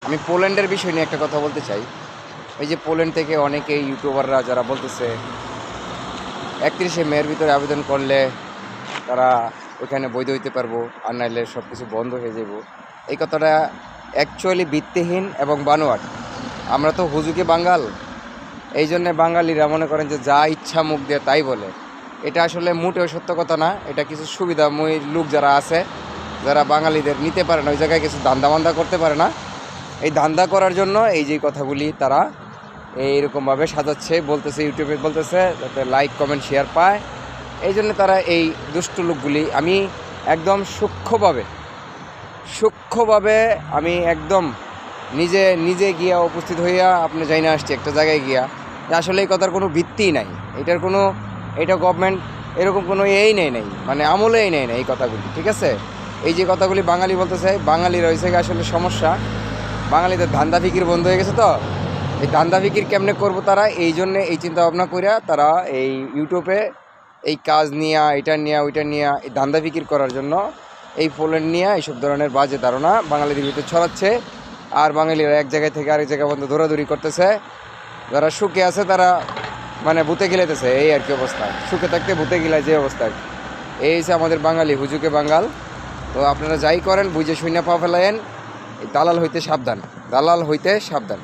আমি পোল্যান্ডের বিষয় নিয়ে একটা কথা বলতে চাই। এই যে পোল্যান্ড থেকে অনেকেই ইউটিউবাররা যারা বলতেছে 31শে মের ভিতরে আবেদন করলে তারা ওইখানে বৈধ হইতে পারবো, আর নাইলে সব কিছু বন্ধ হয়ে যাব। এই কথাটা অ্যাকচুয়ালি ভিত্তিহীন এবং বানোয়াট। আমরা তো হুজুগে বাঙাল, এই জন্যে বাঙালিরা মনে করেন যে যা ইচ্ছা মুখ দিয়ে তাই বলে। এটা আসলে মোটেও সত্য কথা না। এটা কিছু সুবিধাময়ী লোক যারা আছে, যারা বাঙালিদের নিতে পারে না, ওই জায়গায় কিছু ধান্দা করতে পারে না, এই ধান্দা করার জন্য এই যে কথাগুলি তারা এইরকমভাবে সাজাচ্ছে, বলতেছে, ইউটিউবে বলতেছে যাতে লাইক কমেন্ট শেয়ার পায়। এই জন্য তারা এই দুষ্ট লোকগুলি, আমি একদম সূক্ষ্মভাবে আমি একদম নিজে গিয়া উপস্থিত হইয়া আপনি যাই না আসছি একটা জায়গায় গিয়া, যে আসলে এই কথার কোনো ভিত্তিই নাই, এটা গভর্নমেন্ট এরকম কোনো নেই, মানে আমলেই নেই না এই কথাগুলি, ঠিক আছে? এই যে কথাগুলি বাঙালি বলতেছে, বাঙালির হয়েছে আসলে সমস্যা, বাঙালিদের ধান্দা ফিকির বন্ধ হয়ে গেছে। তো এই ধান্দা ফিকির কেমনে করবো তারা, এই জন্যে এই চিন্তা ভাবনা করিয়া তারা এই ইউটিউবে এই কাজ নিয়ে, এটা নিয়ে, ওইটা নিয়ে, এই ধান্দা ফিকির করার জন্য এই পোল্যান্ড নিয়ে এইসব ধরনের বাজে ধারণা বাঙালিদের ভিতরে ছড়াচ্ছে। আর বাঙালিরা এক জায়গায় থেকে আরেক জায়গা পর্যন্ত দৌড়াদৌড়ি করতেছে। যারা সুখে আছে তারা মানে ভূতে গিলাইতেছে, এই আর কি অবস্থা। সুখে থাকতে ভূতে গিলায় যে অবস্থা আর কি। এই হচ্ছে আমাদের বাঙালি, হুজুকে বাঙাল। তো আপনারা যাই করেন বুঝে শুনে পা ফেলায়েন। দালাল হইতে সাবধান।